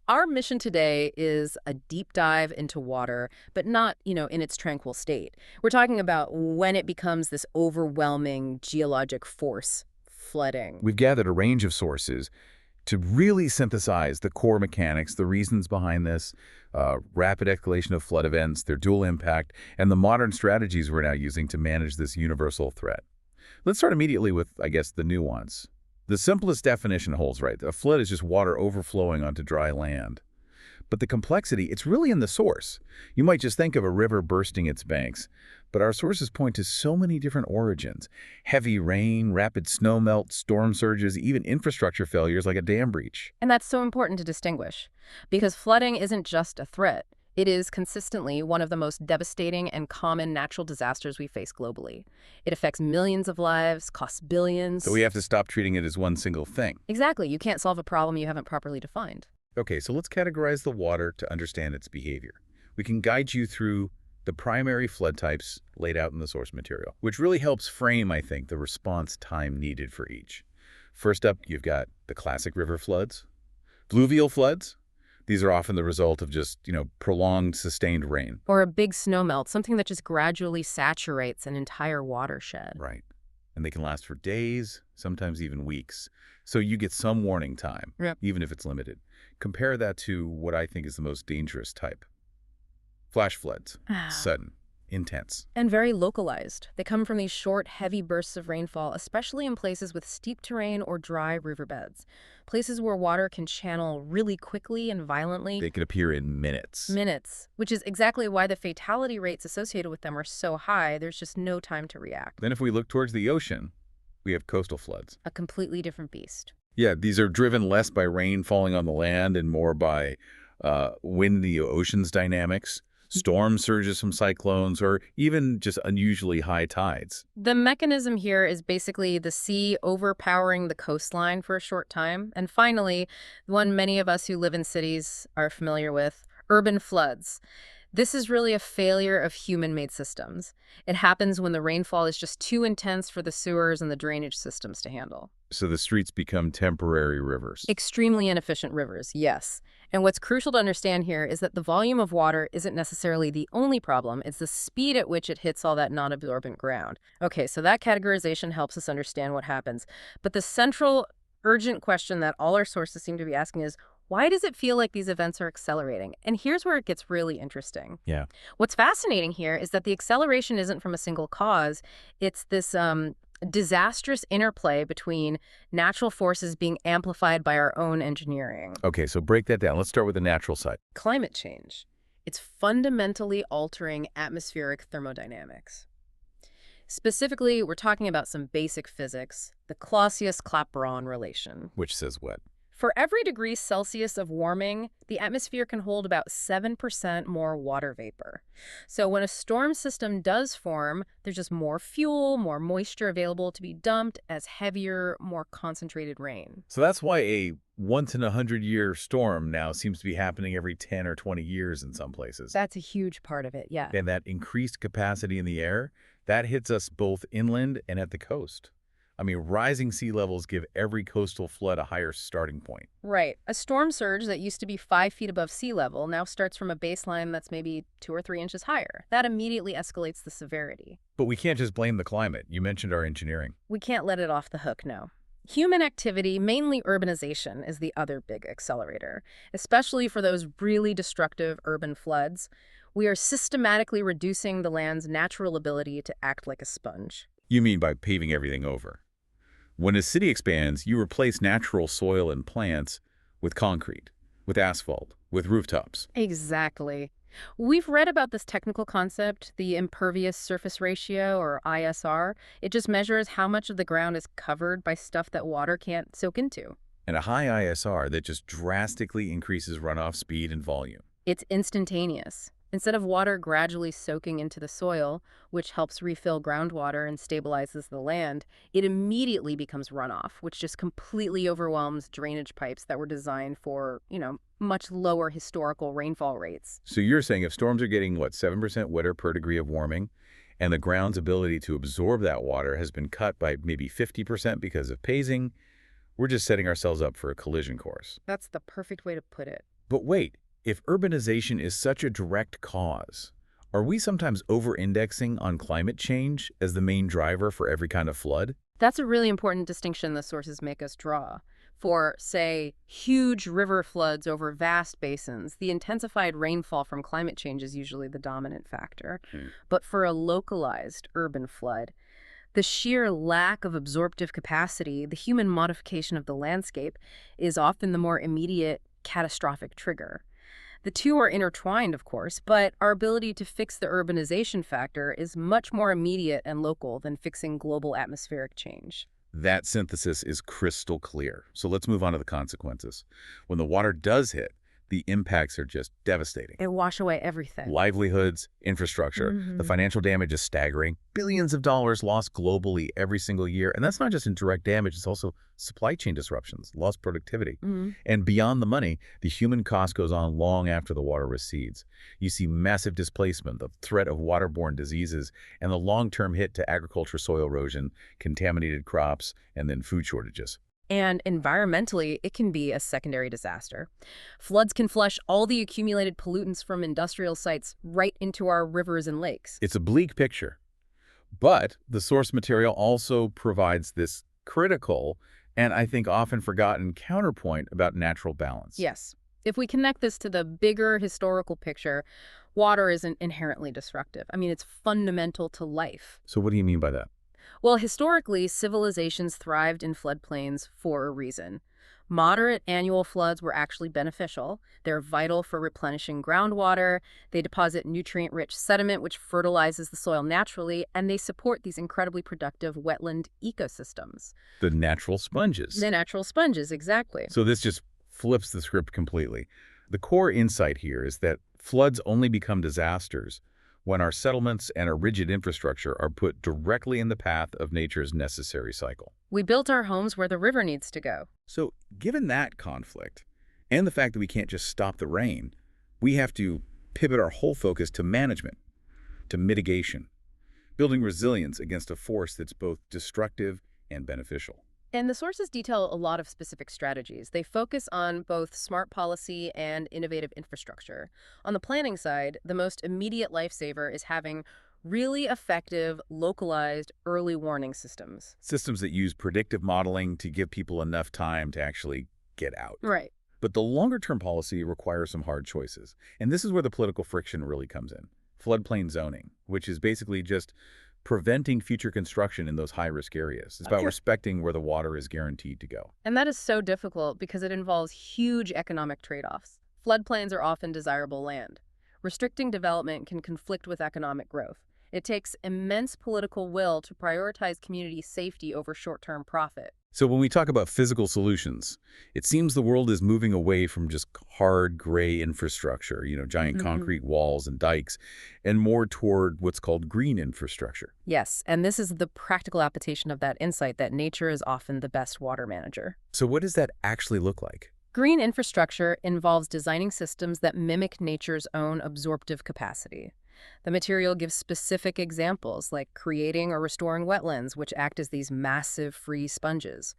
Our mission today is a deep dive into water, but not, in its tranquil state. We're talking about when it becomes this overwhelming geologic force, flooding. We've gathered a range of sources to really synthesize the core mechanics, the reasons behind this, rapid escalation of flood events, their dual impact, and the modern strategies we're now using to manage this universal threat. Let's start immediately with, I guess, the nuance. The simplest definition holds, right? A flood is just water overflowing onto dry land. But the complexity, it's really in the source. You might just think of a river bursting its banks, but our sources point to so many different origins. Heavy rain, rapid snowmelt, storm surges, even infrastructure failures like a dam breach. And that's so important to distinguish, because flooding isn't just a threat. It is consistently one of the most devastating and common natural disasters we face globally. It affects millions of lives, costs billions. So we have to stop treating it as one single thing. Exactly. You can't solve a problem you haven't properly defined. Okay, so let's categorize the water to understand its behavior. We can guide you through the primary flood types laid out in the source material, which really helps frame, I think, the response time needed for each. First up, you've got the classic river floods, fluvial floods. These are often the result of just, prolonged, sustained rain. Or a big snowmelt, something that just gradually saturates an entire watershed. Right. And they can last for days, sometimes even weeks. So you get some warning time, Yep. even if it's limited. Compare that to what I think is the most dangerous type. Flash floods. Sudden. Intense. And very localized. They come from these short, heavy bursts of rainfall, especially in places with steep terrain or dry riverbeds. Places where water can channel really quickly and violently. They can appear in minutes. Minutes, which is exactly why the fatality rates associated with them are so high. There's just no time to react. Then if we look towards the ocean, we have coastal floods. A completely different beast. Yeah, these are driven less by rain falling on the land and more by wind in the ocean's dynamics, storm surges from cyclones, or even just unusually high tides. The mechanism here is basically the sea overpowering the coastline for a short time. And finally, the one many of us who live in cities are familiar with, urban floods. This is really a failure of human-made systems. It happens when the rainfall is just too intense for the sewers and the drainage systems to handle. So the streets become temporary rivers. Extremely inefficient rivers, yes. And what's crucial to understand here is that the volume of water isn't necessarily the only problem. It's the speed at which it hits all that non-absorbent ground. Okay, so that categorization helps us understand what happens. But the central, urgent question that all our sources seem to be asking is, why does it feel like these events are accelerating? And here's where it gets really interesting. Yeah. What's fascinating here is that the acceleration isn't from a single cause. It's this disastrous interplay between natural forces being amplified by our own engineering. Okay, so break that down. Let's start with the natural side. Climate change. It's fundamentally altering atmospheric thermodynamics. Specifically, we're talking about some basic physics, the Clausius-Clapeyron relation. Which says what? For every degree Celsius of warming, the atmosphere can hold about 7% more water vapor. So when a storm system does form, there's just more fuel, more moisture available to be dumped as heavier, more concentrated rain. So that's why a once-in-a-100-year storm now seems to be happening every 10 or 20 years in some places. That's a huge part of it, yeah. And that increased capacity in the air, that hits us both inland and at the coast. I mean, rising sea levels give every coastal flood a higher starting point. Right. A storm surge that used to be 5 feet above sea level now starts from a baseline that's maybe 2 or 3 inches higher. That immediately escalates the severity. But we can't just blame the climate. You mentioned our engineering. We can't let it off the hook, no. Human activity, mainly urbanization, is the other big accelerator, especially for those really destructive urban floods. We are systematically reducing the land's natural ability to act like a sponge. You mean by paving everything over? When a city expands, you replace natural soil and plants with concrete, with asphalt, with rooftops. Exactly. We've read about this technical concept, the impervious surface ratio, or ISR. It just measures how much of the ground is covered by stuff that water can't soak into. And a high ISR that just drastically increases runoff speed and volume. It's instantaneous. Instead of water gradually soaking into the soil, which helps refill groundwater and stabilizes the land, it immediately becomes runoff, which just completely overwhelms drainage pipes that were designed for, much lower historical rainfall rates. So you're saying if storms are getting, 7% wetter per degree of warming, and the ground's ability to absorb that water has been cut by maybe 50% because of paving, We're just setting ourselves up for a collision course. That's the perfect way to put it. But wait, if urbanization is such a direct cause, are we sometimes over-indexing on climate change as the main driver for every kind of flood? That's a really important distinction the sources make us draw. For, say, huge river floods over vast basins, the intensified rainfall from climate change is usually the dominant factor. Hmm. But for a localized urban flood, the sheer lack of absorptive capacity, the human modification of the landscape, is often the more immediate catastrophic trigger. The two are intertwined, of course, but our ability to fix the urbanization factor is much more immediate and local than fixing global atmospheric change. That synthesis is crystal clear. So let's move on to the consequences. When the water does hit, the impacts are just devastating. It wash away everything. Livelihoods, infrastructure, the financial damage is staggering. Billions of dollars lost globally every single year. And that's not just in direct damage, it's also supply chain disruptions, lost productivity. And beyond the money, the human cost goes on long after the water recedes. You see massive displacement, the threat of waterborne diseases, and the long-term hit to agriculture soil erosion, contaminated crops, and then food shortages. And environmentally, it can be a secondary disaster. Floods can flush all the accumulated pollutants from industrial sites right into our rivers and lakes. It's a bleak picture. But the source material also provides this critical and I think often forgotten counterpoint about natural balance. Yes. If we connect this to the bigger historical picture, water isn't inherently destructive. I mean, it's fundamental to life. So what do you mean by that? Well, historically, civilizations thrived in floodplains for a reason. Moderate annual floods were actually beneficial. They're vital for replenishing groundwater. They deposit nutrient-rich sediment, which fertilizes the soil naturally, and they support these incredibly productive wetland ecosystems. The natural sponges. The natural sponges, exactly. So this just flips the script completely. The core insight here is that floods only become disasters when our settlements and our rigid infrastructure are put directly in the path of nature's necessary cycle. We built our homes where the river needs to go. So given that conflict, and the fact that we can't just stop the rain, we have to pivot our whole focus to management, to mitigation, building resilience against a force that's both destructive and beneficial. And the sources detail a lot of specific strategies. They focus on both smart policy and innovative infrastructure. On the planning side, the most immediate lifesaver is having really effective, localized early warning systems. Systems that use predictive modeling to give people enough time to actually get out. Right. But the longer-term policy requires some hard choices. And this is where the political friction really comes in. Floodplain zoning, which is basically just preventing future construction in those high-risk areas. It's about respecting where the water is guaranteed to go. And that is so difficult because it involves huge economic trade-offs. Floodplains are often desirable land. Restricting development can conflict with economic growth. It takes immense political will to prioritize community safety over short-term profit. So when we talk about physical solutions, it seems the world is moving away from just hard, gray infrastructure, giant concrete walls and dikes, and more toward what's called green infrastructure. Yes, and this is the practical application of that insight that nature is often the best water manager. So what does that actually look like? Green infrastructure involves designing systems that mimic nature's own absorptive capacity. The material gives specific examples, like creating or restoring wetlands, which act as these massive free sponges,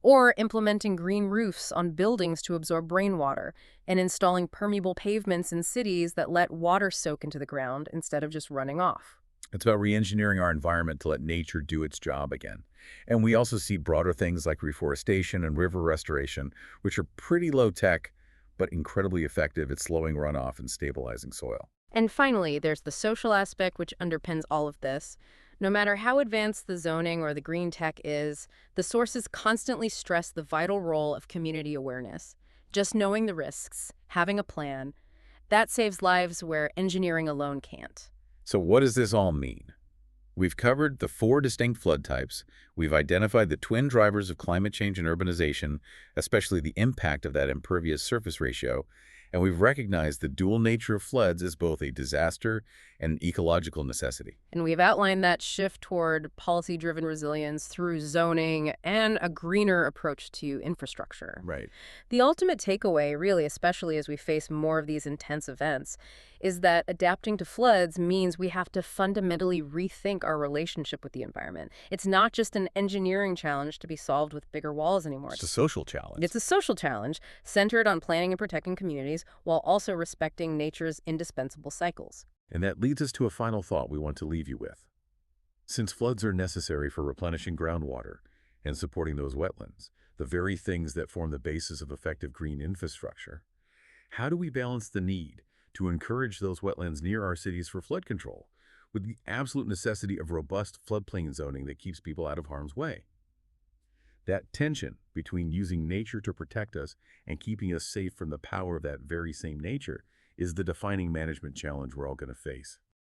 or implementing green roofs on buildings to absorb rainwater, and installing permeable pavements in cities that let water soak into the ground instead of just running off. It's about re-engineering our environment to let nature do its job again. And we also see broader things like reforestation and river restoration, which are pretty low-tech, but incredibly effective at slowing runoff and stabilizing soil. And finally, there's the social aspect which underpins all of this. No matter how advanced the zoning or the green tech is, the sources constantly stress the vital role of community awareness. Just knowing the risks, having a plan, that saves lives where engineering alone can't. So what does this all mean? We've covered the 4 distinct flood types. We've identified the twin drivers of climate change and urbanization, especially the impact of that impervious surface ratio. And we've recognized the dual nature of floods as both a disaster and an ecological necessity. And we've outlined that shift toward policy-driven resilience through zoning and a greener approach to infrastructure. Right. The ultimate takeaway, really, especially as we face more of these intense events, is that adapting to floods means we have to fundamentally rethink our relationship with the environment. It's not just an engineering challenge to be solved with bigger walls anymore. It's a social challenge. It's a social challenge centered on planning and protecting communities while also respecting nature's indispensable cycles. And that leads us to a final thought we want to leave you with. Since floods are necessary for replenishing groundwater and supporting those wetlands, the very things that form the basis of effective green infrastructure, how do we balance the need to encourage those wetlands near our cities for flood control with the absolute necessity of robust floodplain zoning that keeps people out of harm's way? That tension between using nature to protect us and keeping us safe from the power of that very same nature is the defining management challenge we're all going to face.